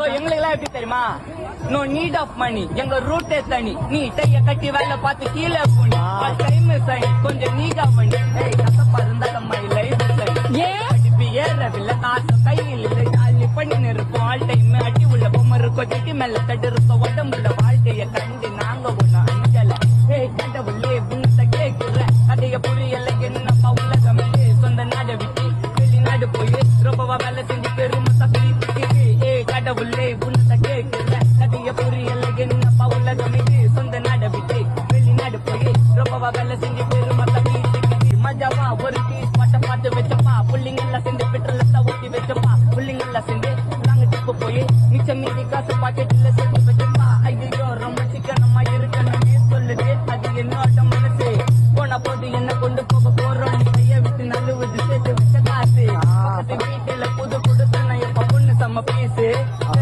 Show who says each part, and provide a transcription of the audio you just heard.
Speaker 1: எங்களுக்கு எல்லாம் எப்படி தெரியுமா? நோ நீட் ஆஃப் மணி, எங்க ரூட்டே தனி. நீ டைய கட்டி வேலை பார்த்து கீழே போனி டைம் சனி கொஞ்சம் நீகா பண்ணி கசப்பா இருந்தா நம்ம லைஃப் சனி அடிப்பு ஏறவில்லை காசு கையில் இல்லை ஜாலி பண்ணி இருப்போம் ஆல் டைம் அடி உள்ள பொம்மை இருக்கும் செட்டி மேல தட்டு இருப்போம் உடம்புல வாழ்க்கைய கண்டு நாங்க ஒண்ணு அஞ்சல கடவுளே உன்னத கேட்கிற கதைய புரியல என்னப்பா உலகம் சொந்த நாடை விட்டு வெளிநாடு போய் ரொம்பவா வேலை செஞ்சு பெருமை தப்பி கடவுளே உன்னத கேட்கிற கதைய புரியல என்னப்பா உலகம் சொந்த நாடை விட்டு வெளிநாடு போய் ரொம்பவா வேலை செஞ்சு பெருமை தப்பி மஜாவா ஒரு பீஸ் பாட்டு வச்சப்பா புள்ளிங்கெல்லாம் செஞ்சு பெட்ரோல் ஊட்டி வச்சப்பா புள்ளிங்கெல்லாம் செஞ்சு நாங்க டிப்பு போய் மிச்சம் மீதி காசு பாக்கெட்ல சேர்த்து வச்சு